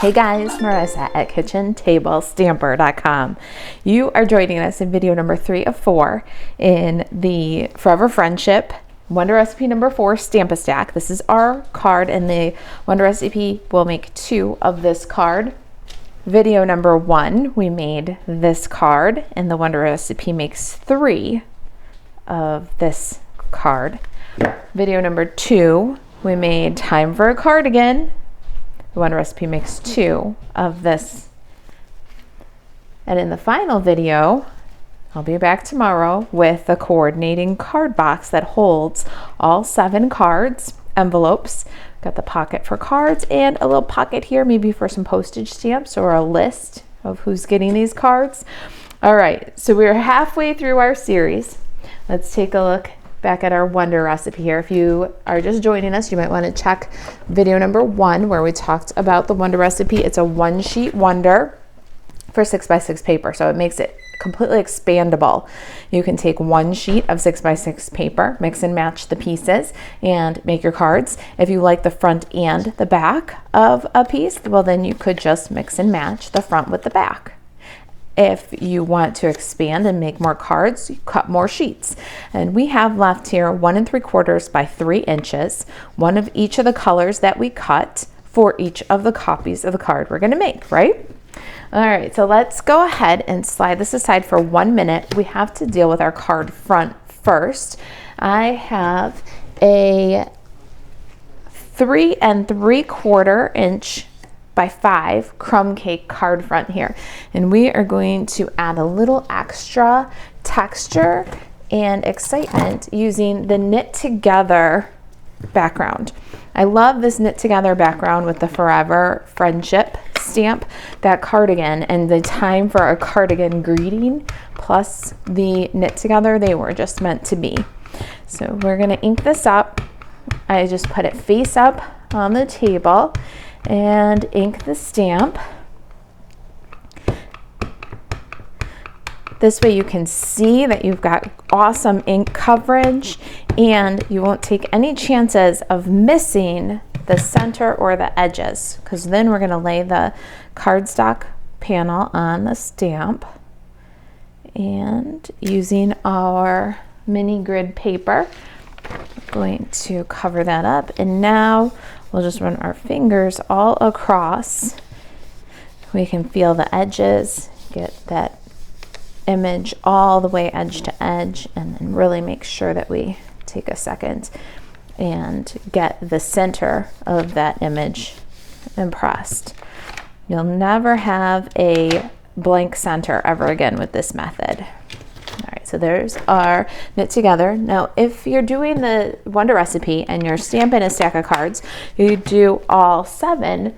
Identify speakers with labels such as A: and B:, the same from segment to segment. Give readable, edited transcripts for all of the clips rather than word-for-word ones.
A: Hey guys, Marissa at KitchenTableStamper.com. You are joining us in video number 3 of 4 in the Forever Friendship Wonder Recipe number 4 Stamp-A-Stack. This is our card, and the Wonder Recipe will make 2 of this card. Video number 1, we made this card, and the Wonder Recipe makes 3 of this card. Video number 2, we made Time for a Cardigan. The Wonder Recipe makes 2 of this. And in the final video, I'll be back tomorrow with the coordinating card box that holds all 7 cards, envelopes. Got the pocket for cards and a little pocket here, maybe for some postage stamps or a list of who's getting these cards. All right, so we're halfway through our series. Let's take a look back at our Wonder Recipe here. If you are just joining us, you might want to check video number 1 where we talked about the Wonder Recipe. It's a 1-sheet wonder for 6x6 paper, so it makes it completely expandable. You can take 1 sheet of 6x6 paper, mix and match the pieces, and make your cards. If you like the front and the back of a piece, well then you could just mix and match the front with the back. If you want to expand and make more cards, you cut more sheets. And we have left here 1 3/4 by 3 inches, one of each of the colors that we cut for each of the copies of the card we're gonna make, right? All right, so let's go ahead and slide this aside for 1 minute. We have to deal with our card front first. I have a 3 3/4 inch by 5 crumb cake card front here, and we are going to add a little extra texture and excitement using the knit together background. I love this knit together background with the Forever Friendship stamp, that cardigan, and the Time for a Cardigan greeting plus the knit together. They were just meant to be. So we're gonna ink this up. I just put it face up on the table and ink the stamp. This way you can see that you've got awesome ink coverage and you won't take any chances of missing the center or the edges, because then we're going to lay the cardstock panel on the stamp, and using our mini grid paper, we're going to cover that up, and now we'll just run our fingers all across. We can feel the edges, get that image all the way edge to edge, and then really make sure that we take a second and get the center of that image impressed. You'll never have a blank center ever again with this method. All right, so there's our knit together. Now, if you're doing the Wonder Recipe and you're stamping a stack of cards, you do all 7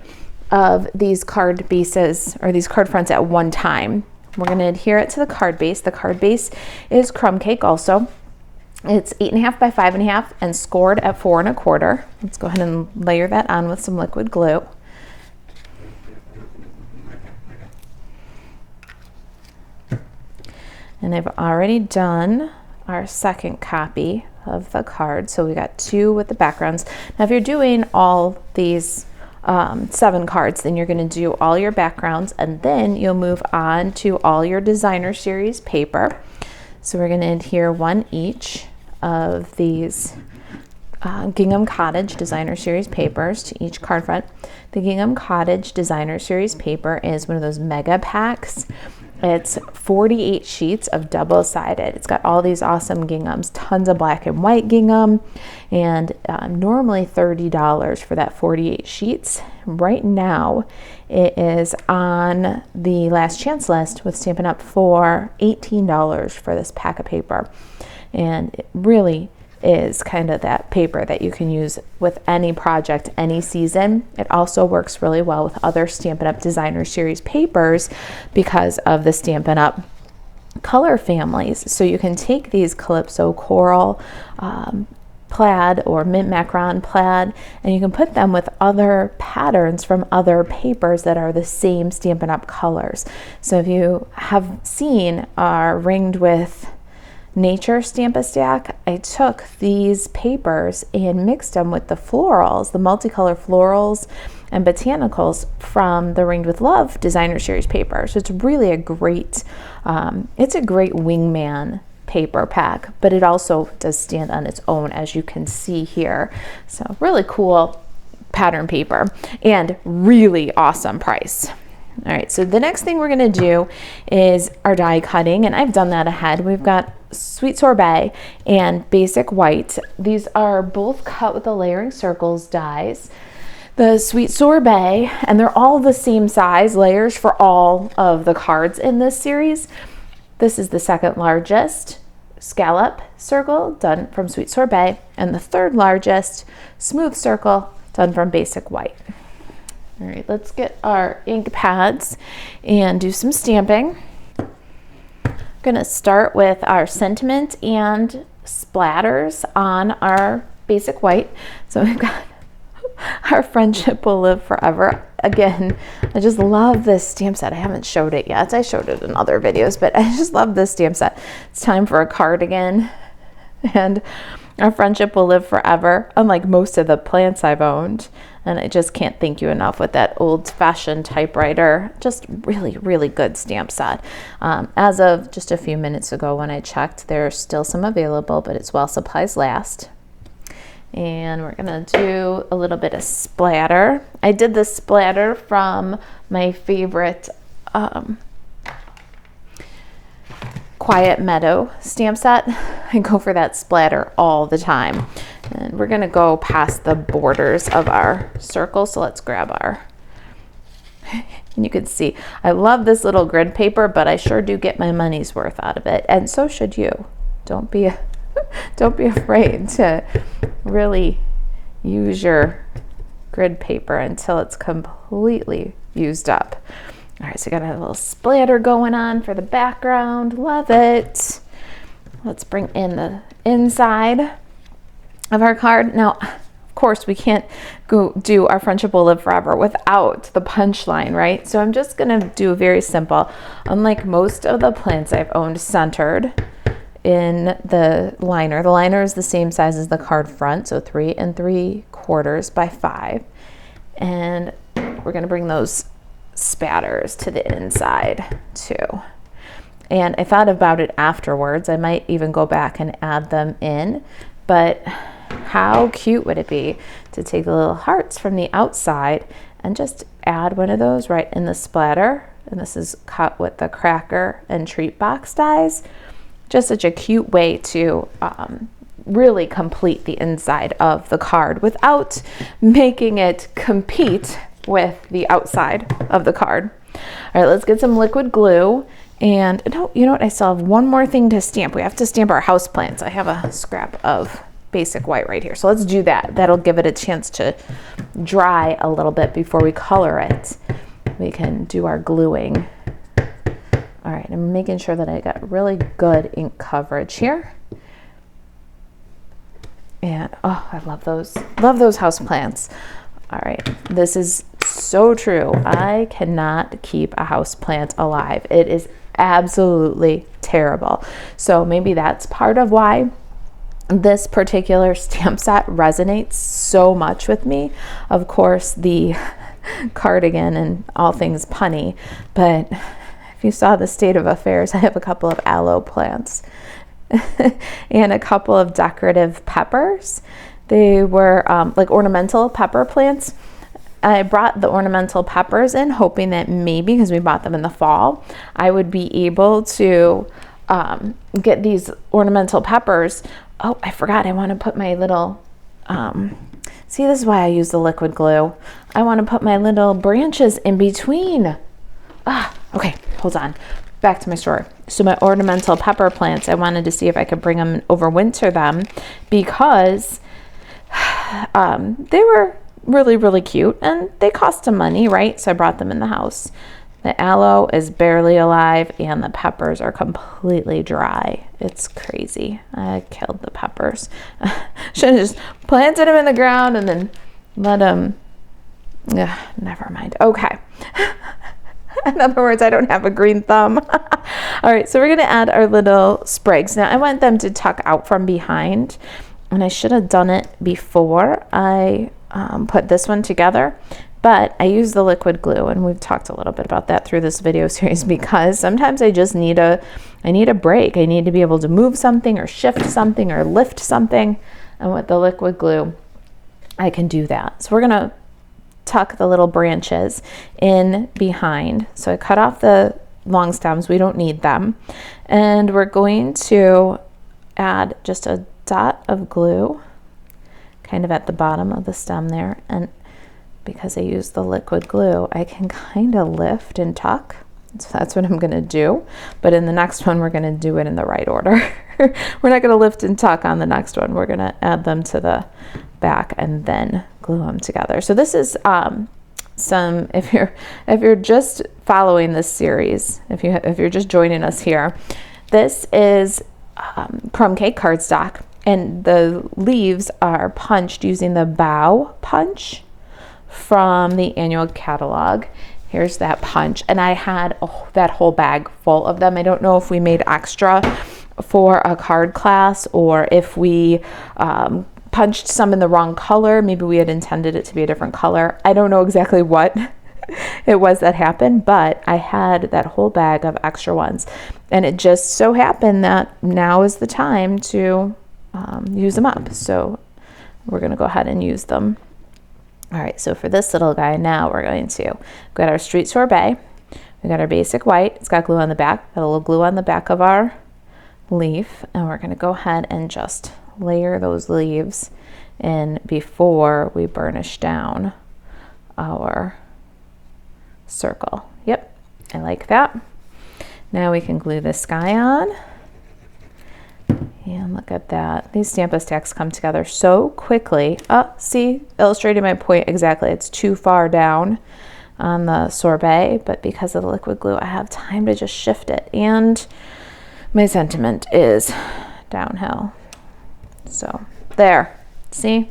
A: of these card bases or these card fronts at one time. We're going to adhere it to the card base. The card base is crumb cake also. It's 8.5 by 5.5 and scored at 4 1/4. Let's go ahead and layer that on with some liquid glue. And I've already done our second copy of the card. So we got 2 with the backgrounds. Now if you're doing all these 7 cards, then you're going to do all your backgrounds, and then you'll move on to all your designer series paper. So we're going to adhere 1 each of these Gingham Cottage designer series papers to each card front. The Gingham Cottage designer series paper is one of those mega packs. It's 48 sheets of double-sided. It's got all these awesome ginghams, tons of black and white gingham, and normally $30 for that 48 sheets. Right now, it is on the last chance list with Stampin' Up for $18 for this pack of paper. And it really is kind of that paper that you can use with any project, any season. It also works really well with other Stampin' Up designer series papers because of the Stampin' Up color families. So you can take these Calypso Coral, plaid or mint macaron plaid, and you can put them with other patterns from other papers that are the same Stampin' Up colors. So if you have seen our Ringed with nature Stamp-A-Stack, I took these papers and mixed them with the florals, the multicolor florals and botanicals from the Ringed with Love designer series paper. So it's really a great, it's a great wingman paper pack, but it also does stand on its own, as you can see here. So really cool pattern paper and really awesome price. All right, so the next thing we're gonna do is our die cutting, and I've done that ahead. We've got Sweet Sorbet and Basic White. These are both cut with the layering circles dies. The Sweet Sorbet, and they're all the same size layers for all of the cards in this series. This is the second largest scallop circle done from Sweet Sorbet, and the third largest smooth circle done from Basic White. All right, let's get our ink pads and do some stamping. I'm gonna start with our sentiment and splatters on our Basic White. So we've got Our Friendship Will Live Forever. Again, I just love this stamp set. I haven't showed it yet. I showed it in other videos, but I just love this stamp set. It's time for a cardigan. And Our Friendship Will Live Forever, unlike most of the plants I've owned. And I just can't thank you enough with that old-fashioned typewriter. Just really, really good stamp set. As of just a few minutes ago when I checked, there's still some available, but it's while supplies last. And we're gonna do a little bit of splatter. I did the splatter from my favorite Quiet Meadow stamp set. I go for that splatter all the time. And we're gonna go past the borders of our circle. So let's grab our, and you can see, I love this little grid paper, but I sure do get my money's worth out of it. And so should you. Don't be afraid to really use your grid paper until it's completely used up. All right, so I got a little splatter going on for the background. Love it. Let's bring in the inside of our card. Now, of course, we can't go do Our Friendship Will Live Forever without the punchline, right? So I'm just gonna do very simple. Unlike most of the plants I've owned centered in the liner is the same size as the card front, so 3 3/4 by 5. And we're gonna bring those spatters to the inside too. And I thought about it afterwards. I might even go back and add them in, but how cute would it be to take the little hearts from the outside and just add one of those right in the splatter? And this is cut with the cracker and treat box dies. Just such a cute way to really complete the inside of the card without making it compete with the outside of the card. All right, let's get some liquid glue. And no, you know what? I still have one more thing to stamp. We have to stamp our houseplants. I have a scrap of Basic White right here. So let's do that. That'll give it a chance to dry a little bit before we color it. We can do our gluing. All right, I'm making sure that I got really good ink coverage here. And oh, I love those houseplants. All right, this is so true. I cannot keep a houseplant alive. It is absolutely terrible. So maybe that's part of why this particular stamp set resonates so much with me. Of course, the cardigan and all things punny, but if you saw the state of affairs, I have a couple of aloe plants and a couple of decorative peppers. They were like ornamental pepper plants. I brought the ornamental peppers in hoping that maybe, because we bought them in the fall, I would be able to get these ornamental peppers. Oh, I forgot, I want to put my little, see, this is why I use the liquid glue. I want to put my little branches in between. Okay, hold on. Back to my story. So my ornamental pepper plants, I wanted to see if I could bring them and overwinter them because they were really, really cute and they cost some money, right? So I brought them in the house. The aloe is barely alive and the peppers are completely dry. It's crazy. I killed the peppers. Should have just planted them in the ground and then let them, never mind. Okay. In other words, I don't have a green thumb. All right, so we're gonna add our little sprigs. Now I want them to tuck out from behind, and I should have done it before I put this one together, but I use the liquid glue, and we've talked a little bit about that through this video series, because sometimes I just need a break. I need to be able to move something or shift something or lift something, and with the liquid glue I can do that. So we're gonna tuck the little branches in behind. So I cut off the long stems, we don't need them, and we're going to add just a dot of glue kind of at the bottom of the stem there, and because I use the liquid glue I can kind of lift and tuck. So that's what I'm gonna do, but in the next one we're gonna do it in the right order. We're not gonna lift and tuck on the next one. We're gonna add them to the back and then glue them together. So this is some, if you're just following this series, if you're just joining us here, this is crumb cake cardstock, and the leaves are punched using the bow punch from the annual catalog. Here's that punch, and I had that whole bag full of them. I don't know if we made extra for a card class or if we punched some in the wrong color. Maybe we had intended it to be a different color. I don't know exactly what it was that happened, but I had that whole bag of extra ones, and it just so happened that now is the time to use them up. So we're going to go ahead and use them. All right, so for this little guy now we're going to get our Street Sorbet. We got our basic white, it's got glue on the back, got a little glue on the back of our leaf, and we're going to go ahead and just layer those leaves in before we burnish down our circle. Yep, I like that. Now we can glue this guy on. And look at that. These Stampin' stacks come together so quickly. Oh, see, illustrating my point exactly. It's too far down on the sorbet, but because of the liquid glue, I have time to just shift it. And my sentiment is downhill. So there, see?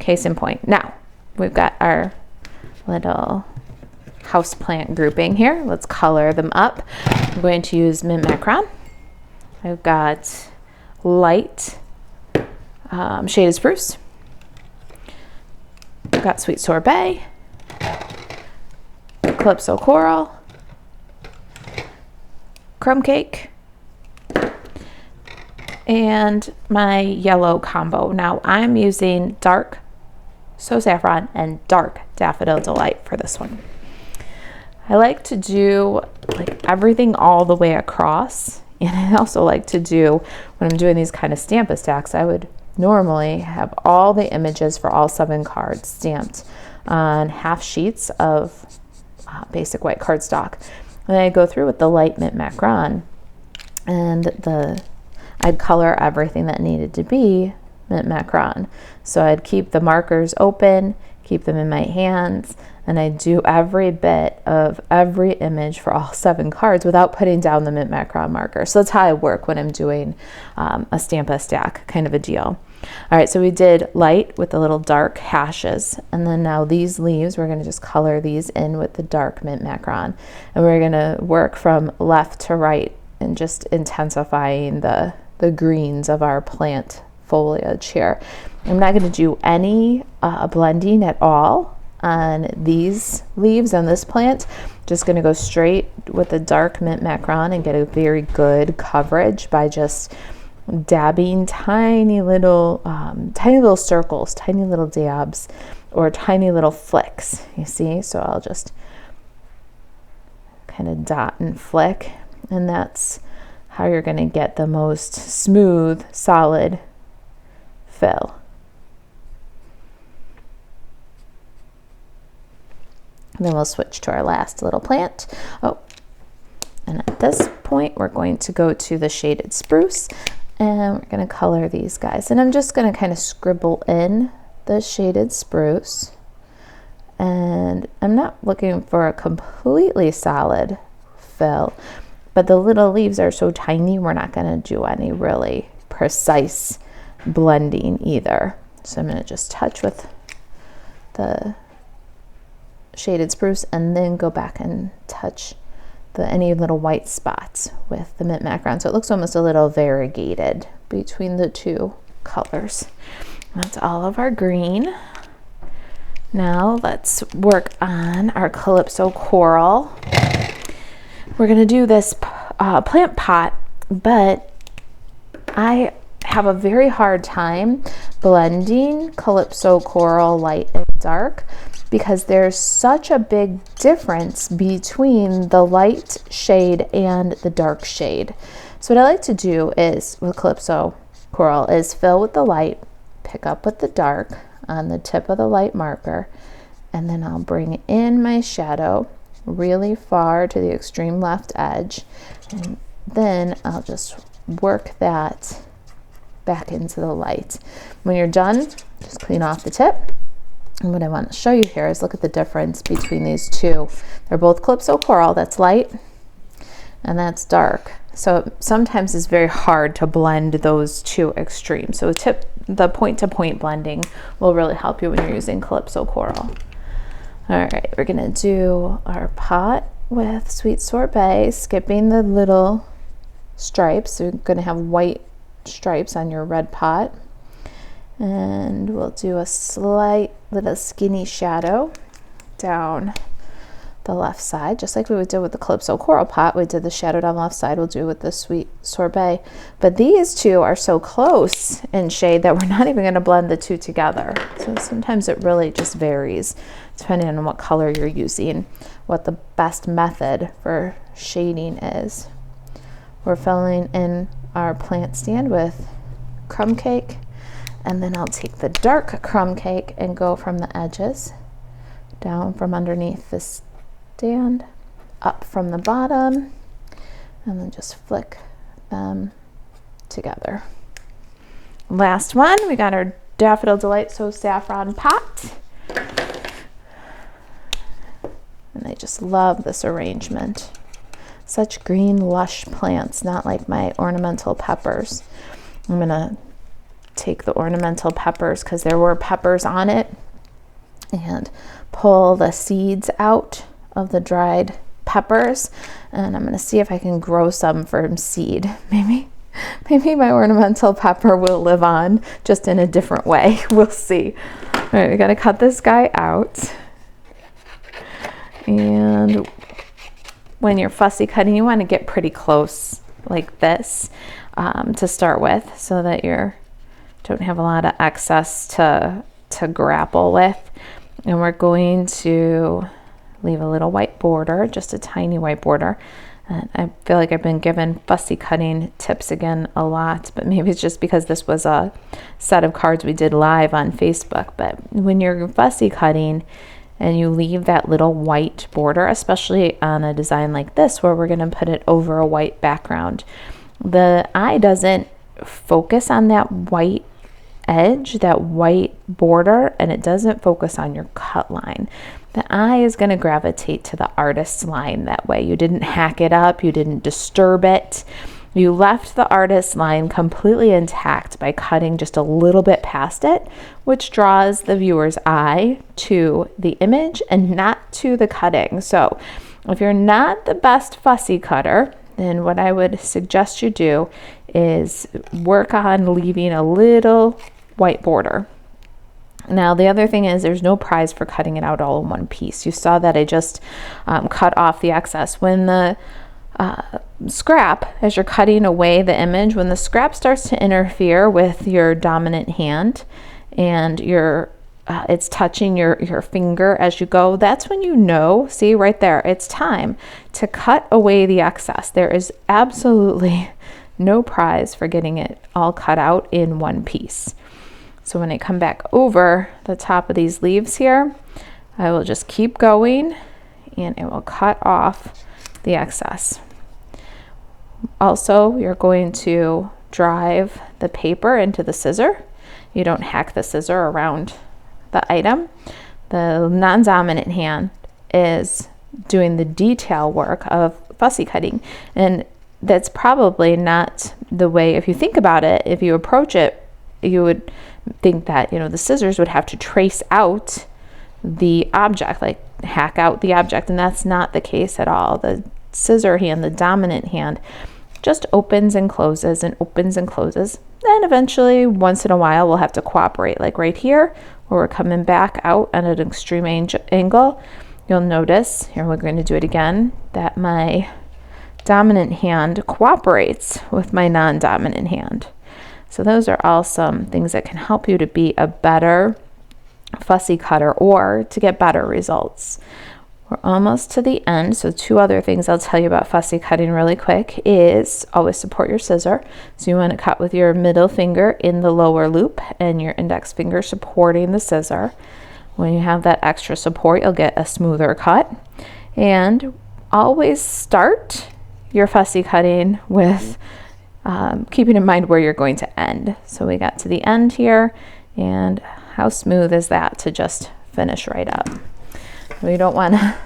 A: Case in point. Now, we've got our little houseplant grouping here. Let's color them up. I'm going to use Mint Macron. I've got light shaded spruce. I've got Sweet Sorbet, Calypso Coral, Crumb Cake, and my yellow combo. Now I'm using dark So Saffron and dark Daffodil Delight for this one. I like to do like everything all the way across. And I also like to do, when I'm doing these kind of Stampin' stacks, I would normally have all the images for all 7 cards stamped on half sheets of basic white cardstock. And then I'd go through with the light Mint Macron, and I'd color everything that needed to be Mint Macron. So I'd keep the markers open, keep them in my hands, and I do every bit of every image for all 7 cards without putting down the Mint Macron marker. So that's how I work when I'm doing a Stampin' stack kind of a deal. All right, so we did light with the little dark hashes, and then now these leaves, we're gonna just color these in with the dark Mint Macron, and we're gonna work from left to right and just intensifying the greens of our plant foliage here. I'm not gonna do any blending at all on these leaves on this plant. Just gonna go straight with the dark Mint Macron and get a very good coverage by just dabbing tiny little circles, tiny little dabs, or tiny little flicks, you see? So I'll just kind of dot and flick, and that's how you're gonna get the most smooth, solid fill. Then we'll switch to our last little plant. Oh, and at this point, we're going to go to the shaded spruce, and we're going to color these guys. And I'm just going to kind of scribble in the shaded spruce. And I'm not looking for a completely solid fill, but the little leaves are so tiny, we're not going to do any really precise blending either. So I'm going to just touch with the shaded spruce and then go back and touch any little white spots with the mint background. So it looks almost a little variegated between the two colors. That's all of our green. Now let's work on our Calypso Coral. We're gonna do this plant pot, but I have a very hard time blending Calypso Coral light and dark because there's such a big difference between the light shade and the dark shade. So what I like to do is with Calypso Coral is fill with the light, pick up with the dark on the tip of the light marker, and then I'll bring in my shadow really far to the extreme left edge, and then I'll just work that back into the light. When you're done, just clean off the tip. And what I want to show you here is look at the difference between these two. They're both Calypso Coral, that's light, and that's dark. So sometimes it's very hard to blend those two extremes. So the point-to-point blending will really help you when you're using Calypso Coral. All right, we're gonna do our pot with Sweet Sorbet, skipping the little stripes. So you're gonna have white stripes on your red pot. And we'll do a slight little skinny shadow down the left side, just like we would do with the Calypso Coral pot. We did the shadow down the left side, we'll do with the Sweet Sorbet. But these two are so close in shade that we're not even gonna blend the two together. So sometimes it really just varies depending on what color you're using, what the best method for shading is. We're filling in our plant stand with crumb cake, and then I'll take the dark crumb cake and go from the edges down from underneath the stand, up from the bottom, and then just flick them together. Last one, we got our Daffodil Delight So Saffron pot. And I just love this arrangement. Such green, lush plants, not like my ornamental peppers. I'm gonna take the ornamental peppers because there were peppers on it and pull the seeds out of the dried peppers, and I'm gonna see if I can grow some from seed. Maybe my ornamental pepper will live on just in a different way. We'll see. All right, we gotta cut this guy out. And when you're fussy cutting, you want to get pretty close like this to start with, so that you don't have a lot of excess to grapple with. And we're going to leave a little white border, just a tiny white border. And I feel like I've been given fussy cutting tips again a lot, but maybe it's just because this was a set of cards we did live on Facebook. But when you're fussy cutting and you leave that little white border, especially on a design like this where we're going to put it over a white background, the eye doesn't focus on that white edge, that white border, and it doesn't focus on your cut line. The eye is going to gravitate to the artist's line that way. You didn't hack it up, you didn't disturb it. You left the artist's line completely intact by cutting just a little bit past it, which draws the viewer's eye to the image and not to the cutting. So if you're not the best fussy cutter, then what I would suggest you do is work on leaving a little white border. Now the other thing is there's no prize for cutting it out all in one piece. You saw that I just cut off the excess. When the scrap, as you're cutting away the image, when the scrap starts to interfere with your dominant hand and it's touching your finger as you go, that's when you know, see right there, it's time to cut away the excess. There is absolutely no prize for getting it all cut out in one piece. So when I come back over the top of these leaves here, I will just keep going and it will cut off the excess. Also, you're going to drive the paper into the scissor. You don't hack the scissor around the item. The non-dominant hand is doing the detail work of fussy cutting, and that's probably not the way, if you think about it, if you approach it, you would think that, the scissors would have to trace out the object, like hack out the object, and that's not the case at all. The scissor hand, the dominant hand, just opens and closes and opens and closes. Then eventually, once in a while, we'll have to cooperate. Like right here, where we're coming back out at an extreme angle, you'll notice, here we're going to do it again, that my dominant hand cooperates with my non-dominant hand. So those are all some things that can help you to be a better fussy cutter or to get better results. We're almost to the end, so 2 other things I'll tell you about fussy cutting really quick is always support your scissor. So you want to cut with your middle finger in the lower loop and your index finger supporting the scissor. When you have that extra support, you'll get a smoother cut. And always start your fussy cutting with keeping in mind where you're going to end. So we got to the end here, and how smooth is that to just finish right up? We don't want to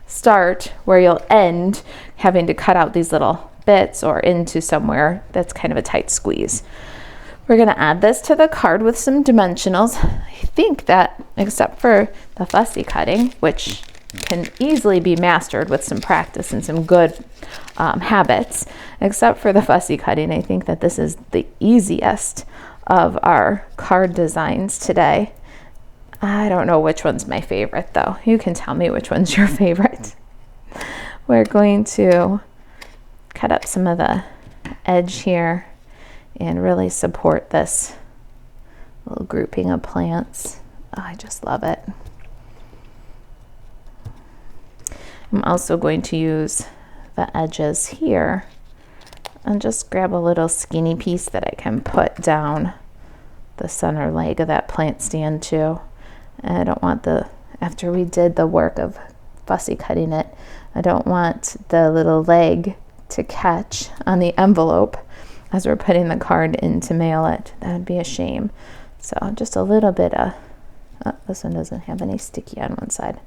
A: start where you'll end having to cut out these little bits or into somewhere that's kind of a tight squeeze. We're going to add this to the card with some dimensionals. I think that except for the fussy cutting, which can easily be mastered with some practice and some good habits, except for the fussy cutting, I think that this is the easiest of our card designs today. I don't know which one's my favorite though. You can tell me which one's your favorite. We're going to cut up some of the edge here and really support this little grouping of plants. Oh, I just love it. I'm also going to use the edges here and just grab a little skinny piece that I can put down the center leg of that plant stand too. And I don't want after we did the work of fussy cutting it, I don't want the little leg to catch on the envelope as we're putting the card in to mail it. That would be a shame. So just a little bit of, this one doesn't have any sticky on one side.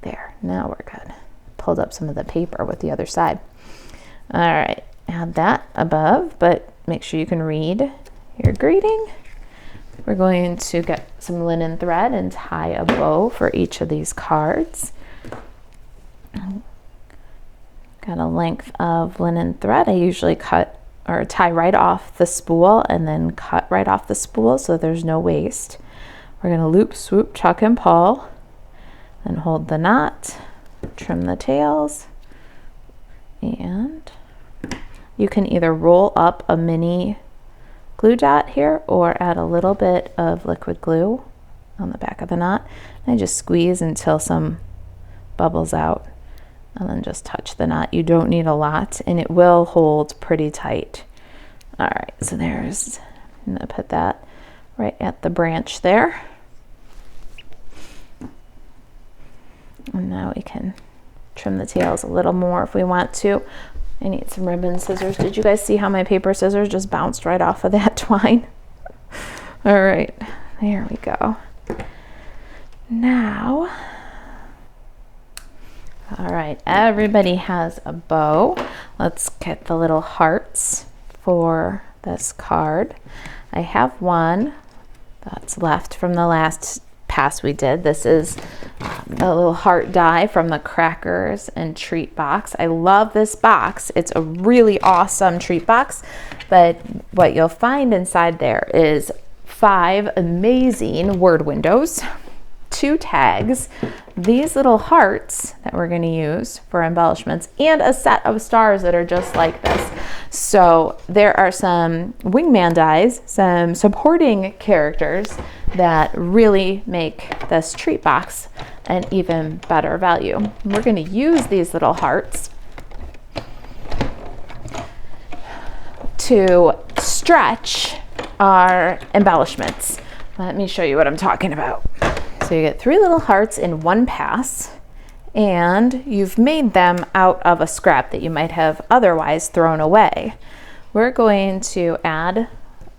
A: There, now we're good. Pulled up some of the paper with the other side. All right, add that above, but make sure you can read your greeting. We're going to get some linen thread and tie a bow for each of these cards. Got a length of linen thread. I usually cut or tie right off the spool and then cut right off the spool so there's no waste. We're going to loop, swoop, tuck, and pull, and hold the knot, trim the tails, and you can either roll up a mini glue dot here or add a little bit of liquid glue on the back of the knot. And I just squeeze until some bubbles out and then just touch the knot. You don't need a lot and it will hold pretty tight. All right, so I'm gonna put that right at the branch there. And now we can trim the tails a little more if we want to. I need some ribbon scissors. Did you guys see how my paper scissors just bounced right off of that twine? All right, there we go. Now, all right, everybody has a bow. Let's get the little hearts for this card. I have one that's left from the last pass we did. This is a little heart die from the crackers and treat box. I love this box. It's a really awesome treat box, but what you'll find inside there is 5 amazing word windows, 2 tags, these little hearts that we're going to use for embellishments, and a set of stars that are just like this. So there are some wingman dies, some supporting characters that really make this treat box an even better value. We're going to use these little hearts to stretch our embellishments. Let me show you what I'm talking about. So you get 3 little hearts in one pass, and you've made them out of a scrap that you might have otherwise thrown away. We're going to add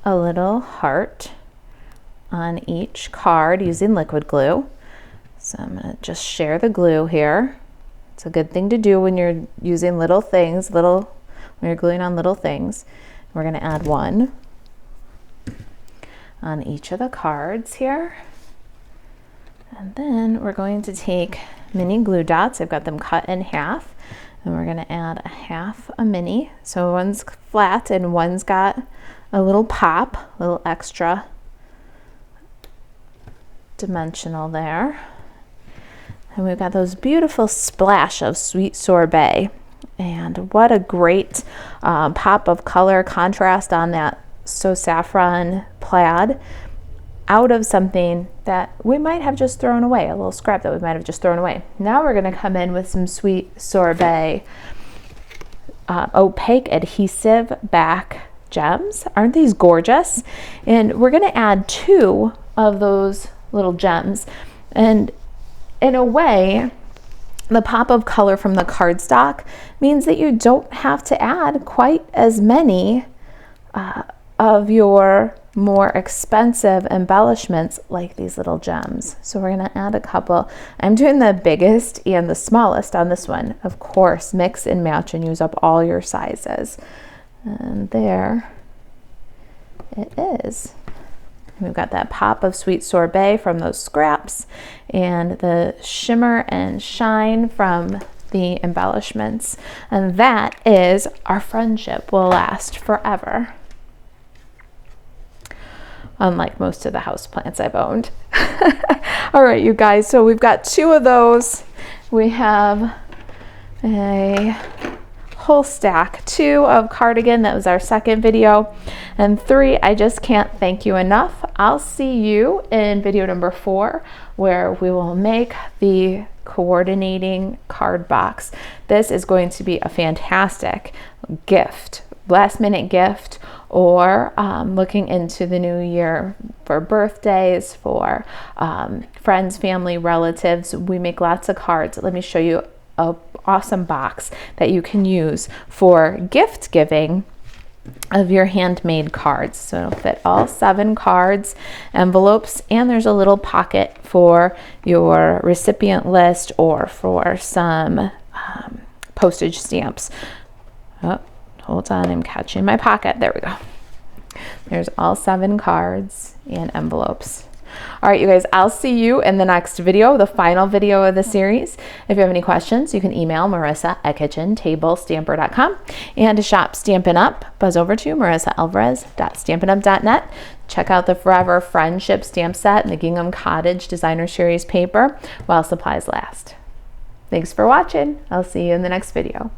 A: a little heart on each card using liquid glue. So I'm going to just share the glue here. It's a good thing to do when you're using little things, when you're gluing on little things. We're going to add 1 on each of the cards here. And then we're going to take mini glue dots. I've got them cut in half. And we're gonna add a half a mini. So one's flat and one's got a little pop, a little extra dimensional there. And we've got those beautiful splash of sweet sorbet. And what a great pop of color contrast on that So Saffron plaid, out of something that we might have just thrown away, a little scrap that we might have just thrown away. Now we're going to come in with some sweet sorbet opaque adhesive back gems. Aren't these gorgeous? And we're going to add 2 of those little gems. And in a way, the pop of color from the cardstock means that you don't have to add quite as many of your more expensive embellishments like these little gems. So we're going to add a couple. I'm doing the biggest and the smallest on this one. Of course, mix and match and use up all your sizes. And there it is. We've got that pop of sweet sorbet from those scraps and the shimmer and shine from the embellishments. And that is our friendship will last forever. Unlike most of the houseplants I've owned. All right, you guys, so we've got 2 of those. We have a whole stack, 2 of cardigan, that was our second video, and 3, I just can't thank you enough. I'll see you in video number 4, where we will make the coordinating card box. This is going to be a fantastic gift, last minute gift, or looking into the new year for birthdays, for friends, family, relatives. We make lots of cards. Let me show you an awesome box that you can use for gift giving of your handmade cards. So it'll fit all 7 cards, envelopes, and there's a little pocket for your recipient list or for some postage stamps. Oh, hold on, I'm catching my pocket. There we go. There's all 7 cards and envelopes. All right, you guys, I'll see you in the next video, the final video of the series. If you have any questions, you can email Marisa at kitchentablestamper.com. And to shop Stampin' Up, buzz over to marisaalvarez.stampinup.net. Check out the Forever Friendship stamp set and the Gingham Cottage Designer Series paper while supplies last. Thanks for watching. I'll see you in the next video.